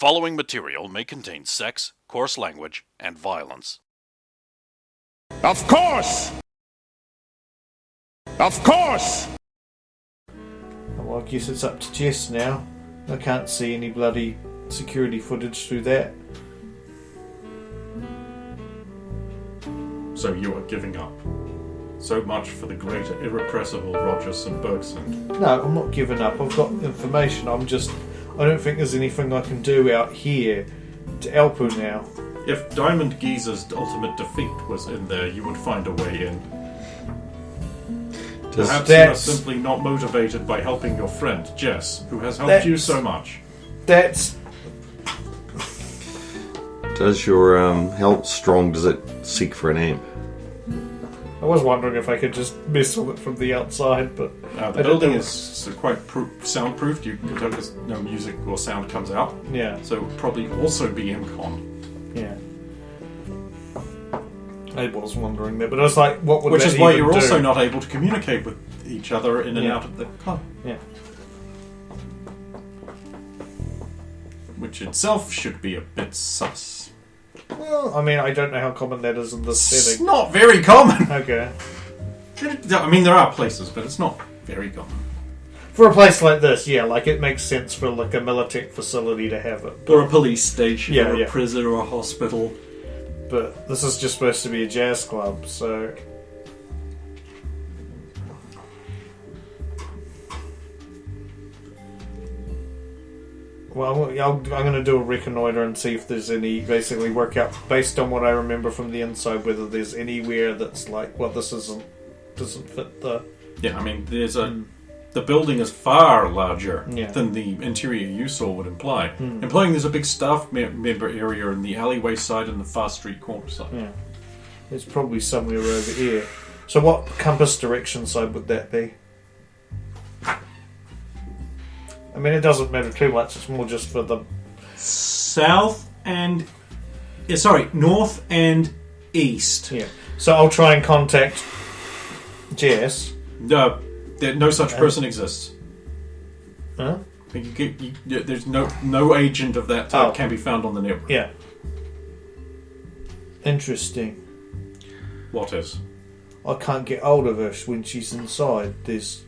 following material may contain sex, coarse language, and violence. Of course! Of course! Well, I guess it's up to Jess now. I can't see any bloody security footage through that. So you are giving up. So much for the great, irrepressible Roger St. Bergson. No, I'm not giving up. I've got information. I don't think there's anything I can do out here to help her now. If Diamond Geezer's ultimate defeat was in there, you would find a way in. Perhaps you are simply not motivated by helping your friend, Jess, who has helped you so much. That's... Does your help strong, does it seek for an amp? I was wondering if I could just mess with it from the outside, but... the building is quite soundproofed. You can tell there's no music or sound comes out. Yeah. So it would probably also be MCON. Yeah. I was wondering that, but I was like, what would Which that is why even you're do? also not able to communicate with each other in and out of the club. Yeah. Which itself should be a bit sus. Well, I mean, I don't know how common that is in this It's setting. not very common. Okay. I mean, there are places, but it's not very common. For a place like this, yeah, like it makes sense for like a Militech facility to have it. Or a police station, Yeah, or yeah. a prison, or a hospital. But this is just supposed to be a jazz club, so... Well, I'm going to do a reconnoiter and see if there's any, basically work out, based on what I remember from the inside, whether there's anywhere that's like, well, this doesn't fit the... Yeah, I mean, the building is far larger Yeah. than the interior you saw would imply. Implying there's a big staff member area in the alleyway side and the far street corner side. Yeah. It's probably somewhere over here. So what compass direction side would that be? I mean, it doesn't matter too much. It's more just for the... North and east. Yeah. So I'll try and contact Jess. No such person exists. Huh? There's no agent of that type can be found on the network. Yeah. Interesting. What is? I can't get hold of her when she's inside.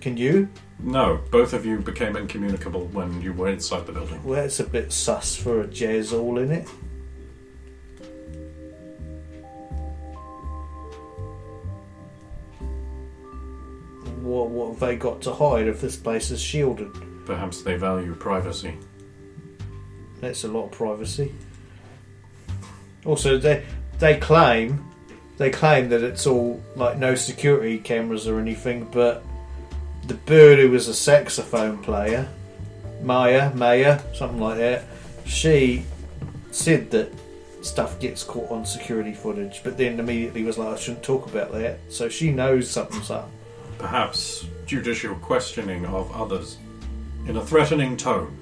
Can you? No, both of you became incommunicable when you were inside the building. Well, that's a bit sus for a jazz hall, isn't it? What have they got to hide if this place is shielded? Perhaps they value privacy. That's a lot of privacy. Also, they claim that it's all like no security cameras or anything, but the bird who was a saxophone player, Maya, something like that, she said that stuff gets caught on security footage, but then immediately was like, I shouldn't talk about that. So she knows something's up. Perhaps judicial questioning of others in a threatening tone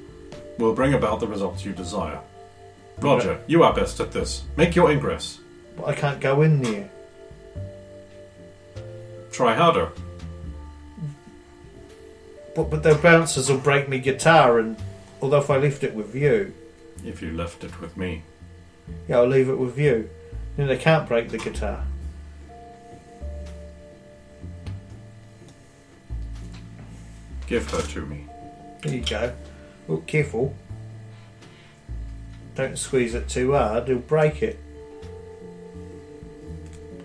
will bring about the results you desire. Roger, you are best at this. Make your ingress. But I can't go in there. Try harder. But the bouncers will break me guitar, and although if I left it with you, If you left it with me. yeah, I'll leave it with you. Then they can't break the guitar. Give her to me. There you go. Oh, careful. Don't squeeze it too hard, it'll break it.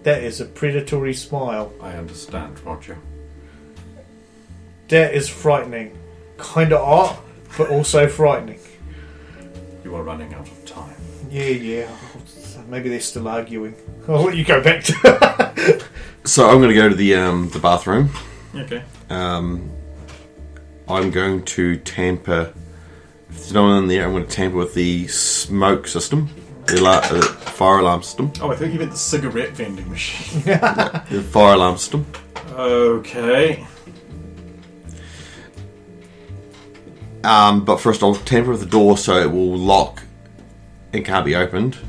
That is a predatory smile. I understand, Roger. That is frightening. Kinda hot, but also frightening. You are running out of time. Yeah. Maybe they're still arguing. I'll let you go back to... So I'm going to go to the bathroom. Okay. I'm going to tamper. If there's no one in there, I'm going to tamper with the smoke system, the fire alarm system. Oh, I think you meant the cigarette vending machine. The fire alarm system. Okay. But first, I'll tamper with the door so it will lock and can't be opened.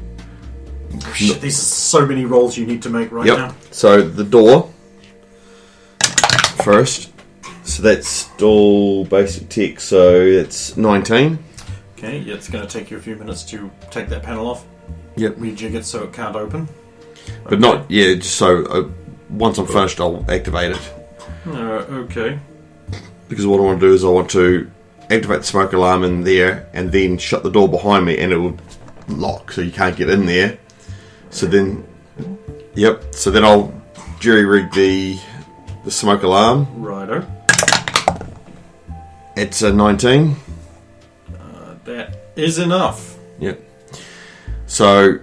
Oh, shit, these are so many rolls you need to make right now. So the door first. So that's all basic tech. So it's 19. Okay, Okay, it's going to take you a few minutes to take that panel off. Yep. Rejig it so it can't open. But not, yeah, just so once I'm finished, I'll activate it. Okay. Because what I want to do is I want to activate the smoke alarm in there and then shut the door behind me and it will lock so you can't get in there. So then, so then I'll jury-rig the smoke alarm. Righto. It's a 19. That is enough. Yep. So,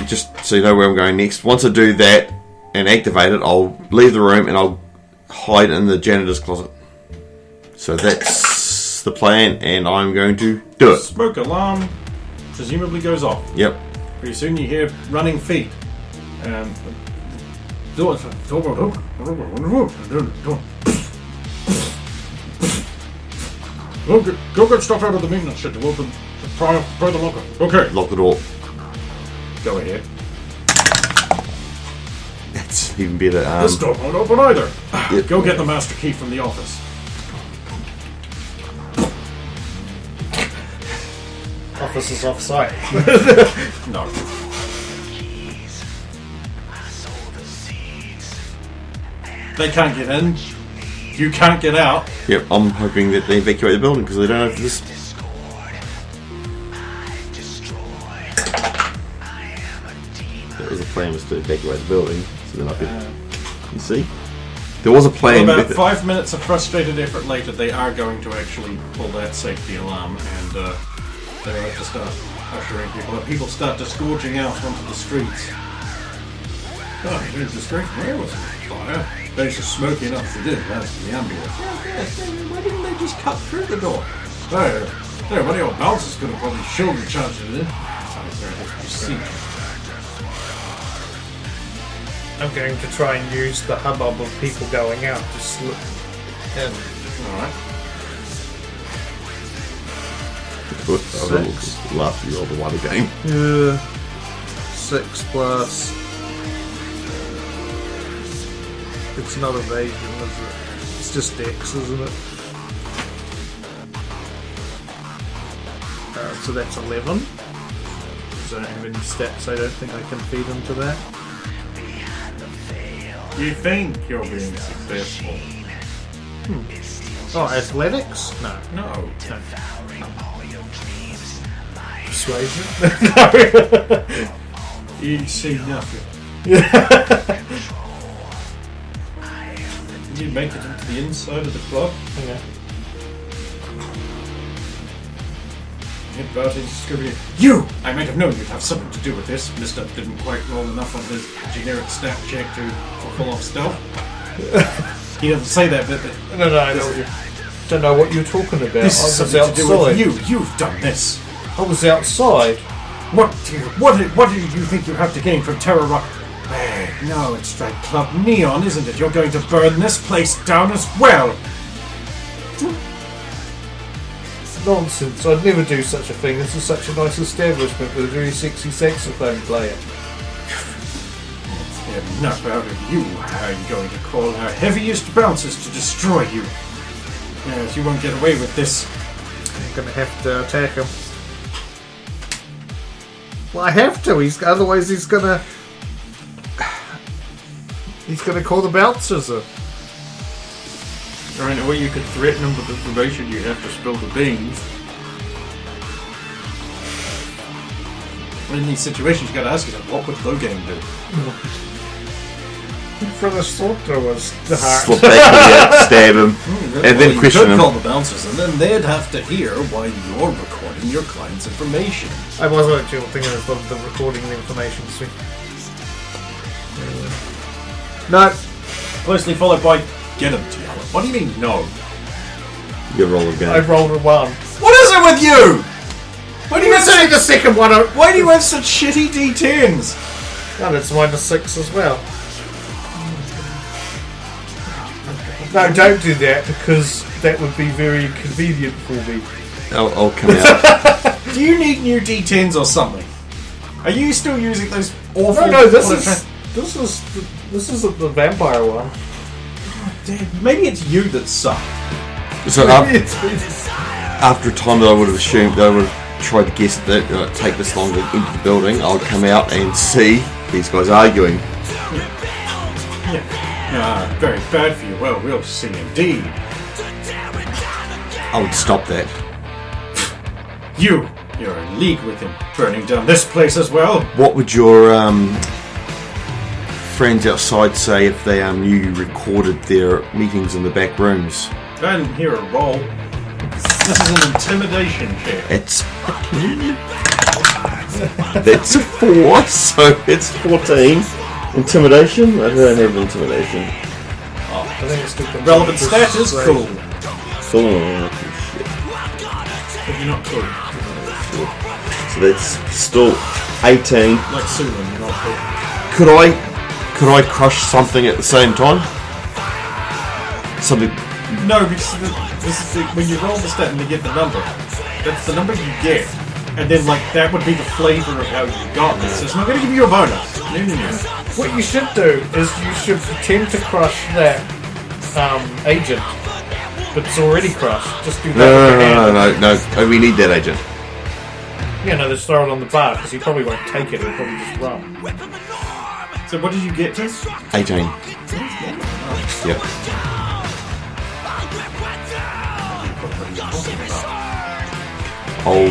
just so you know where I'm going next, once I do that and activate it, I'll leave the room and I'll hide in the janitor's closet. So that's the plan, and I'm going to do it. Smoke alarm presumably goes off. Yep. Pretty soon you hear running feet. Go get stuff out of the maintenance shed to open pry the locker. Okay. Lock the door. Go ahead. That's even better. This door won't open either. Yep. Go get the master key from the office. Office is off site. No. They can't get in. You can't get out. Yep, I'm hoping that they evacuate the building because they don't have this. That was the plan, was to evacuate the building, so then I could. You see? There was a plan. Well, about with it. 5 minutes of frustrated effort later, they are going to actually pull that safety alarm, and they have to start ushering people. And people start disgorging out onto the streets. Oh, there's the street. Where was the fire? There's just smoke enough to do. That's the ambulance. Why didn't they just cut through the door? Hey, one of your bouncers could have probably shoulder charged it in. I'm going to try and use the hubbub of people going out to slip in. Alright. Last year, the one game. Yeah. 6 plus. It's not evasion, is it? It's just Dex, isn't it? So that's 11. Because I don't have any stats, I don't think I can feed into that. You think you're being successful? Oh, athletics? No. No. Persuasion? You see nothing. Can you make it into the inside of the club? Okay. Hit Barty's screaming, "You! I might have known you'd have something to do with this. Mister didn't quite roll enough on his generic stat check to pull off stealth." He doesn't say that, but No, I don't know what you're talking about. this is I was something to do outside. with you. You've done this. I was outside. What do you think you have to gain from Terror Rock? Hey, no, it's Strike Club Neon, isn't it? You're going to burn this place down as well. Nonsense. I'd never do such a thing. This is such a nice establishment with a very sexy saxophone player. Enough out of you. I'm going to call our heaviest bouncers to destroy you. Yes, you won't get away with this. I'm going to have to attack him. Well, I have to. Otherwise he's going to call the bouncers in. Alright, the way you could threaten them with information, you have to spill the beans. In these situations, you got to ask yourself, what would Logan do? For the sword throwers, the heart. Swap back to stab him, and then you question could him. call the bouncers, and then they'd have to hear why you're recording your client's information. I wasn't actually thinking of the recording the information thing. No. Closely followed by, get him to yell. What do you mean, no? You roll again. I rolled a 1. What is it with you? Why do you have It's only the second one. Why do you have such shitty D10s? And it's -6 as well. No, don't do that because that would be very inconvenient for me. I'll come out. Do you need new D10s or something? Are you still using those awful... No, this is the vampire one. Maybe it's you that suck. So Maybe it's me. after a time that I would have assumed that I would have tried to guess that it would take this long to enter the building, I would come out and see these guys arguing. Yeah. Very bad for you. Well, we'll see indeed. I would stop that. You're in league with him, burning down this place as well. What would your friends outside say if they knew you recorded their meetings in the back rooms? I didn't hear a roll. This is an intimidation check. It's that's a 4, so it's 14. Intimidation? I don't have intimidation. I think it's still Relevant stat is cool. Oh, But you're not cool. so that's still 18. Like Sulan, you're not cool. Could I crush something at the same time? Something. No, because when you roll the stat and you get the number, that's the number you get. And then, like, that would be the flavour of how you got this. So it's not going to give you a bonus. No. What you should do is you should pretend to crush that agent, but it's already crushed. Just do that with your hand. No. We need that agent. Yeah, no, just throw it on the bar because he probably won't take it. He'll probably just run. So what did you get to? 18. Yep. I'll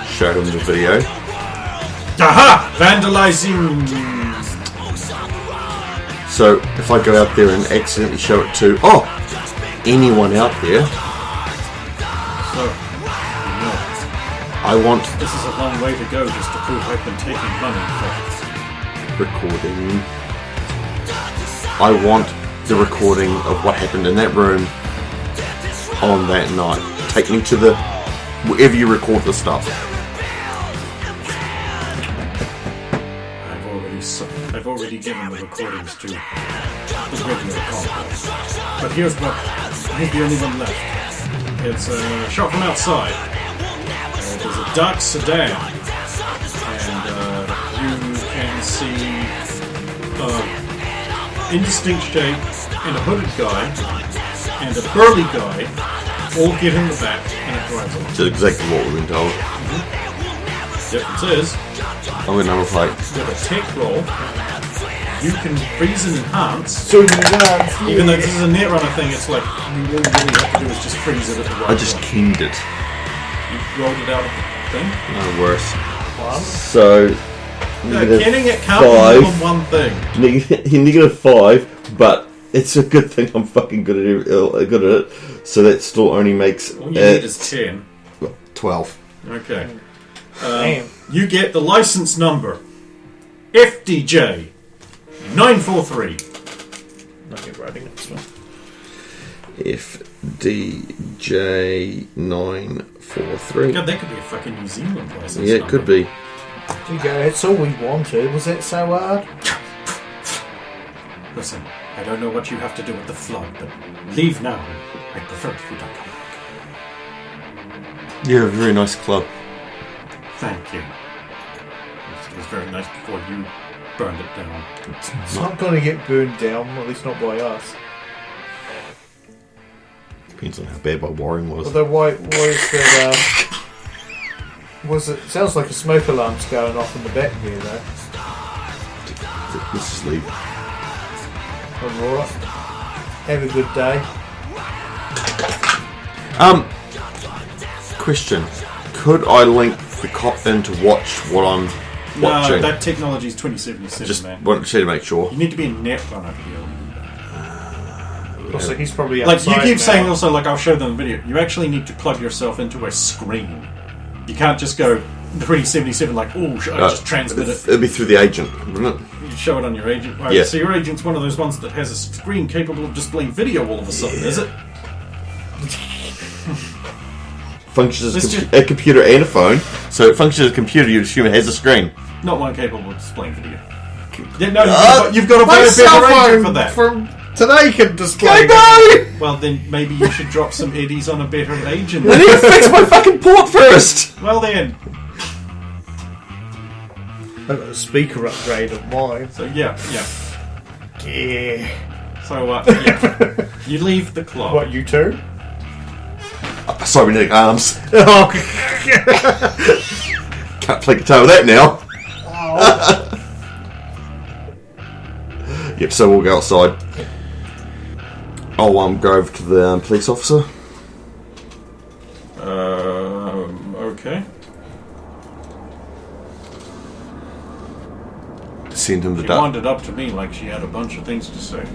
show them the video. Aha! Vandalizing! So if I go out there and accidentally show it to anyone out there, So, I want this is a long way to go just to prove I've been taking money for recording. I want the recording of what happened in that room on that night. Take me to wherever you record the stuff. I've already given the recordings to the regular complex. But here's the only one left. It's a shot from outside. There's a dark sedan, and you can see indistinct shape and a hooded guy and a burly guy all get in the back and it drives off. Which is exactly what we've been told. Difference is, I'm going to number plate. with a tech roll, you can freeze and enhance. So you Even though this is a netrunner thing, it's like you all you really have to do is just freeze it at the right I just point. kinged it. You rolled it out of the thing. No worse. So, Kenning it can't be more than one thing. -5, but it's a good thing I'm fucking good at it. So that still only makes All you need is 10. 12. Okay. Damn. You get the license number FDJ 943. Not get writing it this one. FDJ943. God, that could be a fucking New Zealand license. Yeah, it could be. There you go. It's all we wanted. Was that so hard? Listen, I don't know what you have to do with the flood, but leave now. I prefer if you don't come back. You're a very nice club. Thank you. It was very nice before you burned it down. It's not going to get burned down, at least not by us. Depends on how bad my wiring was. Although, why is that? Was it? Sounds like a smoke alarm's going off in the back here, though. Let's just leave. Alright. Have a good day. Question. Could I link the cop in to watch what I'm watching? No, that technology is 2077, Just man. wanted to make sure. You need to be a netrunner to be able to do that. Also, he's probably Like, outside you keep now. saying also, like, I'll show them the video. You actually need to plug yourself into a screen. You can't just go 2077 like, oh, should I just transmit it? It'd be through the agent, wouldn't it? You show it on your agent. Right, Yeah. so your agent's one of those ones that has a screen capable of displaying video all of a sudden, is it? Functions as Let's a computer and a phone. So it functions as a computer, you'd assume it has a screen. Not one capable of displaying video. Yeah, no, you've got a My very cell better agent phone for that. from today can display. I know! Well, then maybe you should drop some eddies on a better agent. I need to fix my fucking port first! Well then, I got a speaker upgrade of mine. so yeah. Yeah. So yeah, you leave the club. What, you two? Cybernetic arms. Oh, Can't play guitar with that now. Yep, so we'll go outside. I'll go over to the police officer. Okay. Send him the She duck. wandered up to me like she had a bunch of things to say.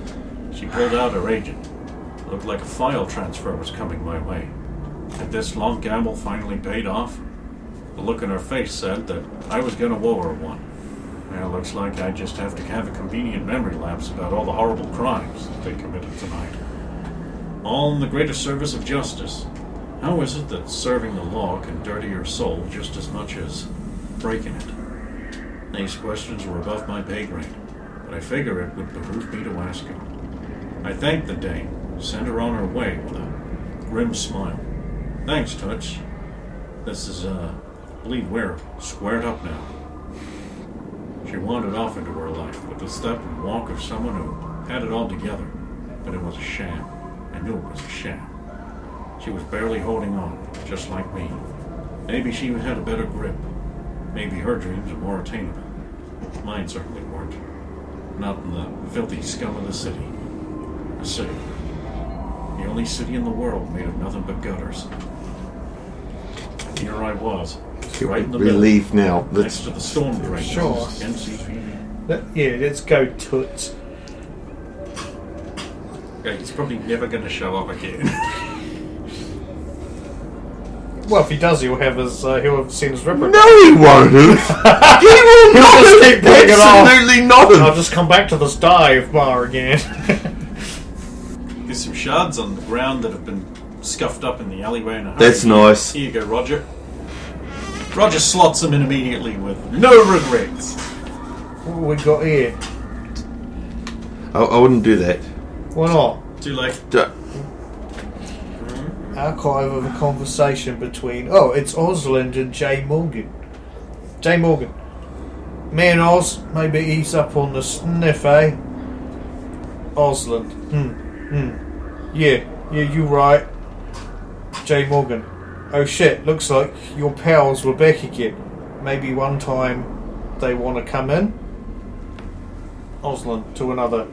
She pulled out her agent. Looked like a file transfer was coming my way. Had this long gamble finally paid off? The look in her face said that I was going to owe her one. Well, looks like I just have to have a convenient memory lapse about all the horrible crimes that they committed tonight. All in the greater service of justice. How is it that serving the law can dirty your soul just as much as breaking it? These questions were above my pay grade, but I figure it would behoove me to ask them. I thanked the dame, sent her on her way with a grim smile. Thanks, Toots. This is, I believe we're squared up now. She wandered off into her life with the step and walk of someone who had it all together, but it was a sham. I knew it was a sham. She was barely holding on, just like me. Maybe she had a better grip. Maybe her dreams were more attainable. Mine certainly weren't. Not in the filthy scum of the city. A city. The only city in the world made of nothing but gutters. And here I was, right in the We middle, leave now. next to the storm drain. Sure. NCPD. yeah, let's go Toots. Yeah, he's probably never going to show up again. Well, if he does, he'll have seen his ripper. No, he won't have. He will not just have. keep putting it off. Absolutely not have. I'll just come back to this dive bar again. There's some shards on the ground that have been scuffed up in the alleyway in a hurry. That's nice. Here you go, Roger. Roger slots them in immediately with no regrets. What have we got here? I wouldn't do that. Why not? Too late. Archive of a conversation between... Oh, it's Osland and Jay Morgan. Jay Morgan. Me and Oz, maybe he's up on the sniff, eh? Osland. Yeah, you right. Jay Morgan. Oh shit, looks like your pals were back again. Maybe one time they want to come in? Osland to another.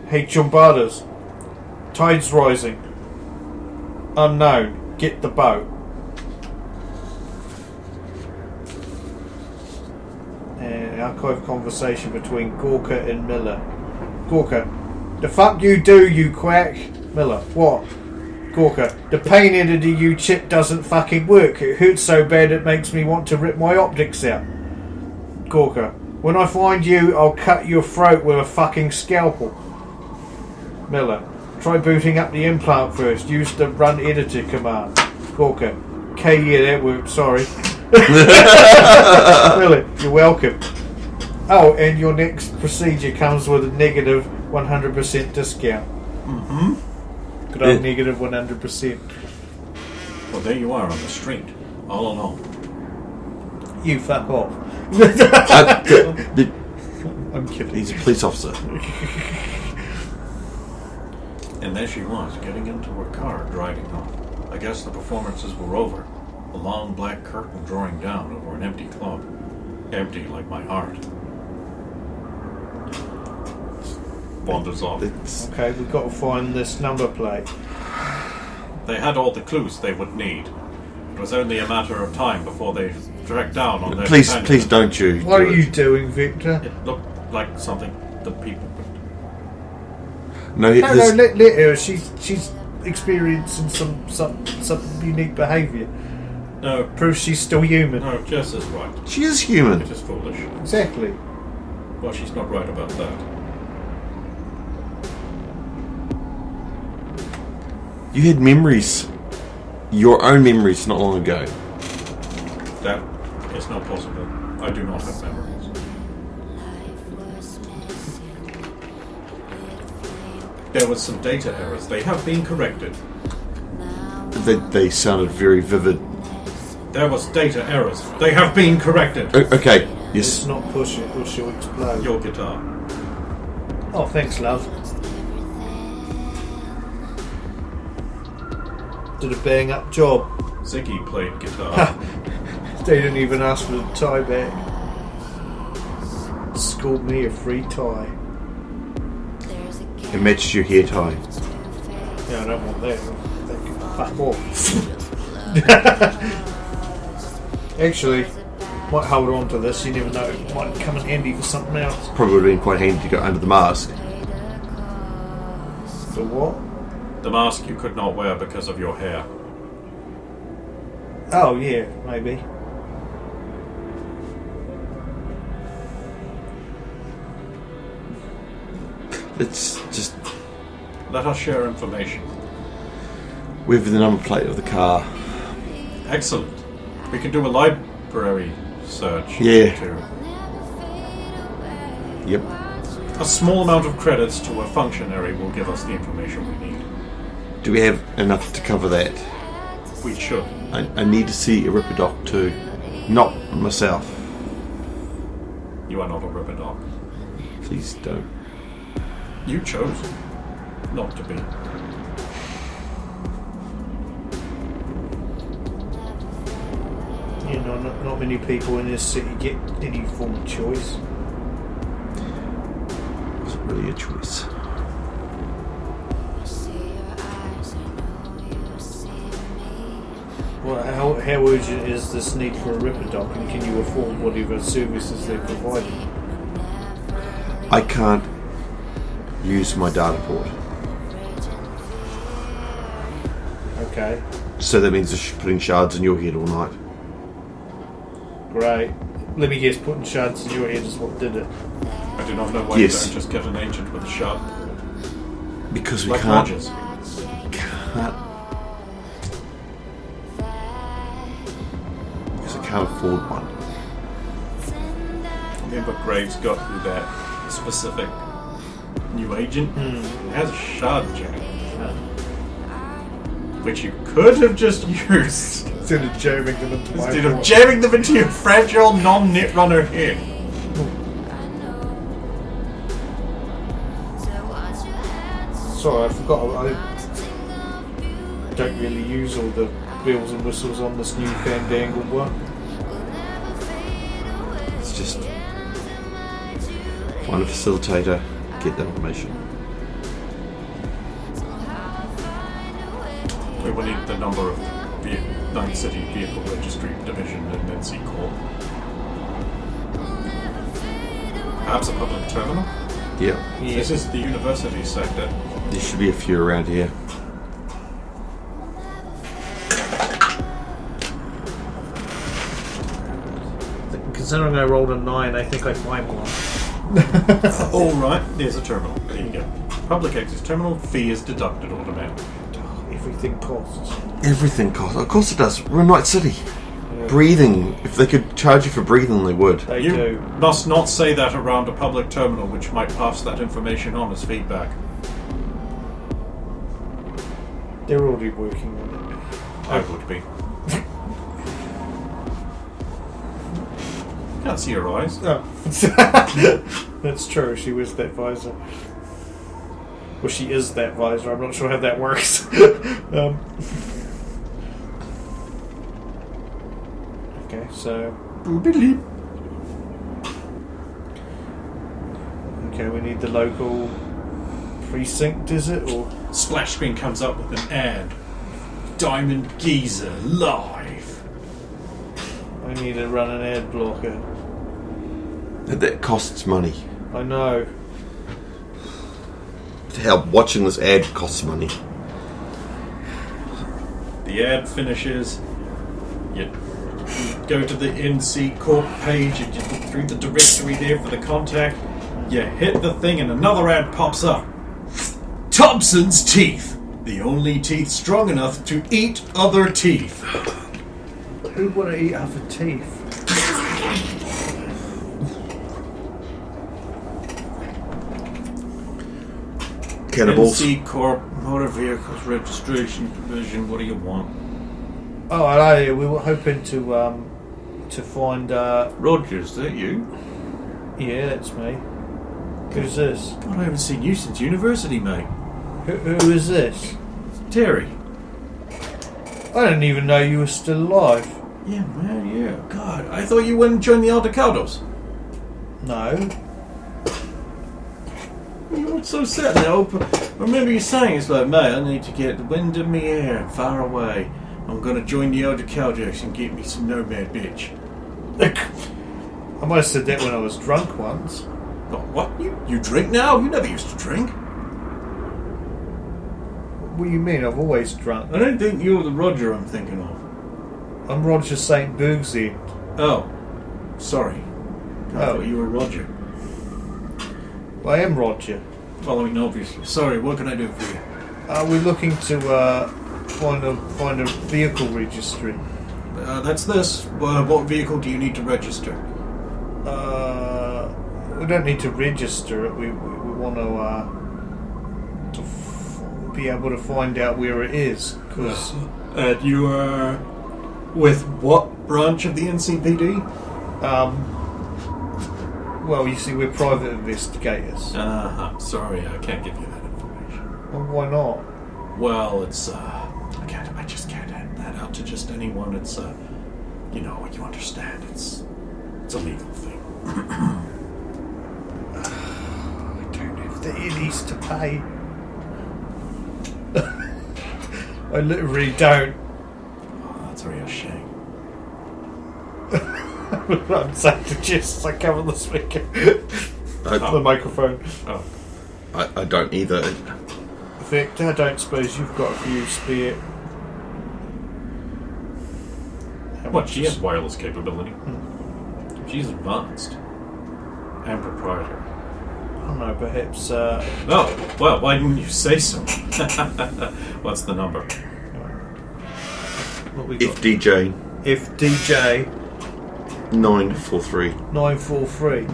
Hey, choombattas. Tide's rising. Unknown. Get the boat. And archive conversation between Gorka and Miller. Gorka. The fuck you do, you quack? Miller. What? Gorka. The pain into you chip doesn't fucking work. It hurts so bad it makes me want to rip my optics out. Gorka. When I find you, I'll cut your throat with a fucking scalpel. Miller. Try booting up the implant first. Use the run editor command. Gorka. Okay, yeah, that worked. Sorry. Really, you're welcome. Oh, and your next procedure comes with a negative 100% discount. Mm-hmm. Good old negative 100%. Well, there you are on the street, all alone. You fuck off. I'm kidding. He's a police officer. And there she was, getting into her car, driving off. I guess the performances were over. A long black curtain drawing down over an empty club. Empty like my heart. Wanders off. Okay, we've got to find this number plate. They had all the clues they would need. It was only a matter of time before they tracked down on their Please companion. don't you. What do are it. you doing, Victor? It looked like something that people would. No, No, let her. She's experiencing some unique behaviour. No, Proves she's still human. no, Jess is right. she is human. It is foolish. Exactly. Well, she's not right about that. You had memories. Your own memories not long ago. That is not possible. I do not have memories. There was some data errors. They have been corrected. They sounded very vivid. There was data errors. They have been corrected. Okay, Let's yes. not push it or she'll explode. Your guitar. Oh, thanks, love. Did a bang up job. Ziggy played guitar. They didn't even ask for the tie back. Scored me a free tie. It matches your hair tie. Yeah, I don't want that. Fuck off. Actually, might hold on to this. You never know. It might come in handy for something else. Probably would have been quite handy to go under the mask. The what? The mask you could not wear because of your hair. Oh yeah, maybe. It's just Let us share information. with the number plate of the car. Excellent. We can do a library search. Yeah. Too. Yep. A small amount of credits to a functionary will give us the information we need. Do we have enough to cover that? We should. I need to see a Ripper Doc too. Not myself. You are not a rubber dog. Please don't. You chose not to be. You know, not many people in this city get any form of choice. It wasn't really a choice. Well, how urgent is this need for a Ripper Doc, and can you afford whatever services they're providing? I can't use my data port. Okay, So that means just putting shards in your head all night. great. Let me guess, putting shards in your head is what did it. I do not know why Yes. you don't just get an agent with a shard. Because we Like can't. Rogers. Can't. Because I can't afford one. Remember Graves got you that specific new agent? It has a shard jack. Which you could have just used Instead of jamming them into my instead of port. jamming them into your fragile non-netrunner head. Sorry, I forgot. I don't really use all the bells and whistles on this new fandangled one. It's just find a facilitator, get that information. We will need the number of the Night City Vehicle Registry Division and NC Corp. Perhaps a public terminal? Yep. This is the university sector. There should be a few around here. Considering I rolled a 9, I think I find one. Alright, there's a terminal. There you go. Public access terminal, fee is deducted automatically. Everything costs. Everything costs. Of course it does. We're in Night City. Breathing. If they could charge you for breathing, they would. They You do. must not say that around a public terminal, which might pass that information on as feedback. They're already working on I would be. Can't see your eyes. it. Oh. That's true, she was that visor. Well, she is that visor, I'm not sure how that works. Okay, so... Okay, we need the local precinct, is it? Or Splash screen comes up with an ad. Diamond Geezer live. I need to run an ad blocker. That costs money. I know. Hell, watching this ad costs money. The ad finishes. You go to the NC Corp page and you look through the directory there for the contact. You hit the thing and another ad pops up. Thompson's teeth. The only teeth strong enough to eat other teeth. Who would I eat other teeth? Cannibals. NC Corp Motor Vehicles Registration Division. What do you want? Oh, hello. We were hoping to find. Rogers, is that you? Yeah, that's me. Who's this? God, I haven't seen you since university, mate. Who is this? Terry. I didn't even know you were still alive. Yeah, man, yeah. God, I thought you went and joined the Aldecados. No. You look so sad now. I remember you saying, it's like, mate, I need to get the wind in my hair and far away. I'm going to join the Aldecaldos and get me some nomad bitch. I might have said that when I was drunk once. Oh, what? You drink now? You never used to drink. What do you mean? I've always drunk. I don't think you're the Roger I'm thinking of. I'm Roger St. Burghsomething. Oh, sorry. I thought you were Roger. Well, I am Roger. Following obviously. Sorry, what can I do for you? We're looking to find a vehicle registry. That's this. What vehicle do you need to register? We don't need to register it. We want to be able to find out where it is. Cause And you are with what branch of the NCPD? well, you see, we're private investigators. Sorry, I can't give you that information. Well, why not? Well, it's I just can't hand that out to just anyone. It's you understand. It's a legal thing. I don't have the iddies to pay. I literally don't. Oh, that's a real shame. I'm saying to just I cover the speaker. The microphone. Oh, I don't either. Vic, I don't suppose you've got a few spare. what? She has wireless capability. She's advanced and proprietary. I don't know, perhaps. Oh, well, why didn't you say so? What's the number? What we If got? DJ If DJ 943. 943.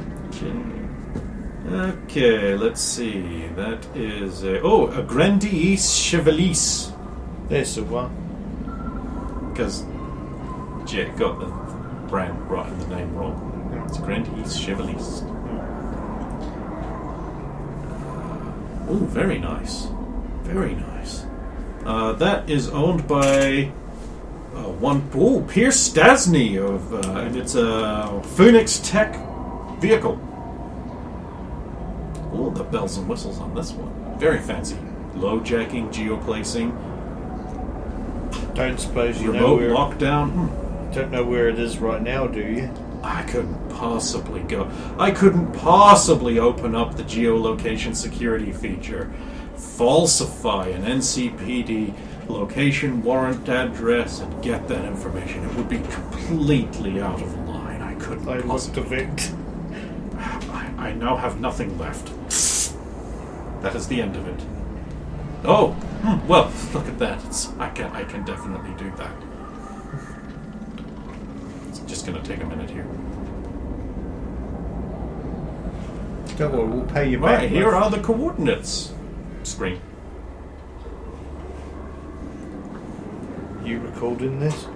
Okay, let's see. That is a Grandis Chevalier. There's the one. Because Jet got the brand right and the name wrong. It's Grandis Chevalier. Oh, very nice. Very nice. That is owned by Pierce Stasny and it's a Phoenix Tech vehicle. Oh, the bells and whistles on this one. Very fancy. Low jacking, geoplacing, Don't suppose you know remote where. lockdown. Don't know where it is right now, do you? I couldn't possibly open up the geolocation security feature, falsify an NCPD location warrant address, and get that information. It would be completely out of line. I couldn't I looked possibly. a bit. I now have nothing left. That is the end of it. Oh, well, look at that. I can definitely do that. It's just going to take a minute here. Don't worry, we'll pay you back. Right, here are the coordinates. Screen. You recording this?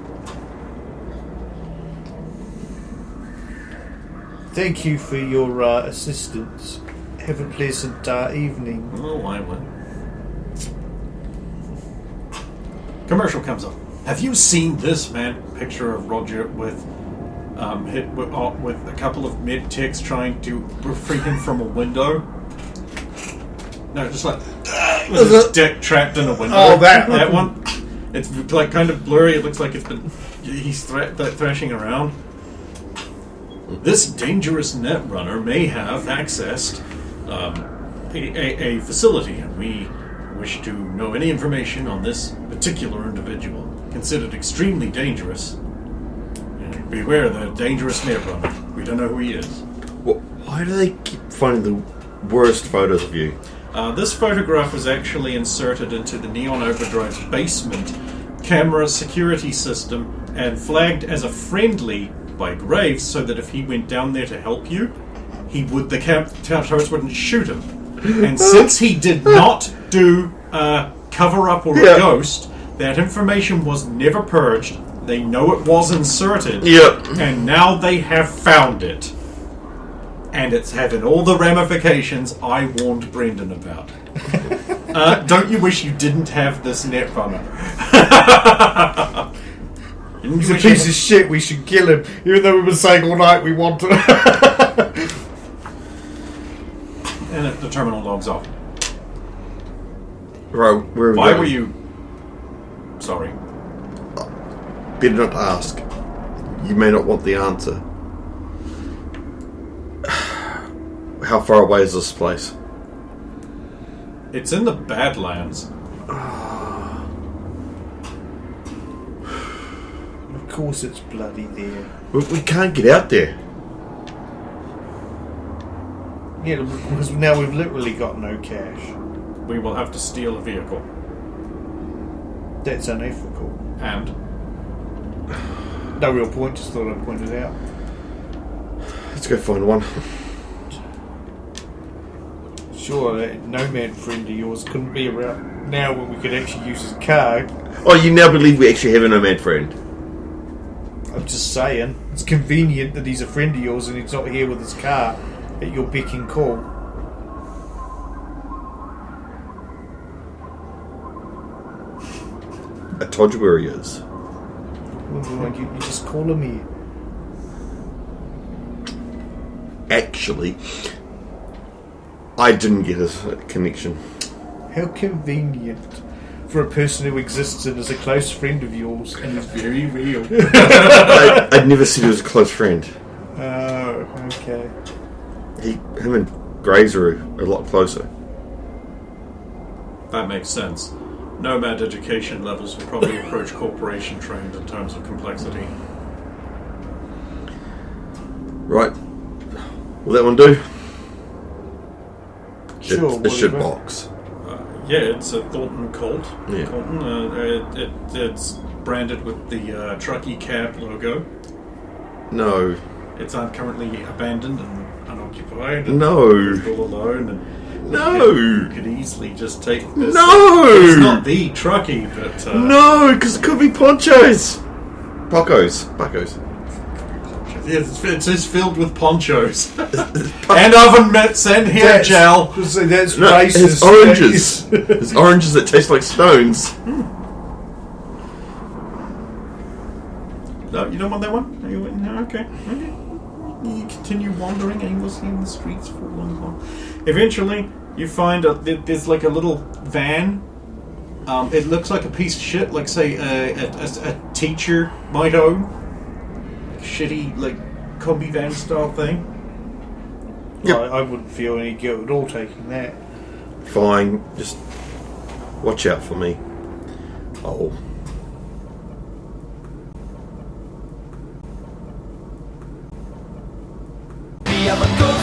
Thank you for your assistance. Have a pleasant evening. Oh, I will. Commercial comes up. Have you seen this, man? Picture of Roger with hit with a couple of mid-ticks trying to free him from a window. No, just like with his dick trapped in a window. Oh, that one. It's like kind of blurry. It looks like he's thrashing around. This dangerous netrunner may have accessed a facility, and we wish to know any information on this particular individual, considered extremely dangerous. And beware the dangerous netrunner. We don't know who he is. Why do they keep finding the worst photos of you? This photograph was actually inserted into the Neon Overdrive's basement camera security system and flagged as a friendly by Graves, so that if he went down there to help you, the terrorists wouldn't shoot him. And since he did not do a cover-up or a ghost, that information was never purged. They know it was inserted, and now they have found it. And it's having all the ramifications I warned Brendan about. Don't you wish you didn't have this netrunner? He's a piece of shit, we should kill him. Even though we've been saying all night we want to. And the terminal logs off. Right, where are we Why going? were you... Sorry. Better not ask. You may not want the answer. How far away is this place? It's in the Badlands. Of course it's bloody there. We can't get out there. Yeah, because now we've literally got no cash. We will have to steal a vehicle. That's unethical. And No real point, just thought I'd point it out. Let's go find one. Sure, that nomad friend of yours couldn't be around now when we could actually use his car. Oh, you now believe we actually have a nomad friend? I'm just saying, it's convenient that he's a friend of yours and he's not here with his car at your beck and call. I told you where he is. Well, you just call him here. Actually, I didn't get his connection. How convenient for a person who exists and is a close friend of yours. it's very real. I'd never said he was a close friend. Oh, okay. Him and Grays are a lot closer. That makes sense. Nomad education levels will probably approach corporation trained in terms of complexity. Right. Will that one do? Sure, It's a shit whatever. box. Yeah, it's a Thornton Colt. Yeah. Colton, it's branded with the Truckee cab logo. No. It's currently abandoned and unoccupied. And No. all alone. And No. You could easily just take this. No. It's not the Truckee, but No, because it could be ponchos. Buckos. Yes, it is filled with ponchos and oven mitts and hair gel. That's No, racist. it's oranges. It's oranges that taste like stones. No, you don't want that one? No, okay. You continue wandering aimlessly in the streets for a long while. Eventually, you find there's like a little van. It looks like a piece of shit, like say a teacher might own. Shitty like combi van style thing. Yep. I wouldn't feel any guilt at all taking that. Fine, just watch out for me. Oh. I'm a ghost.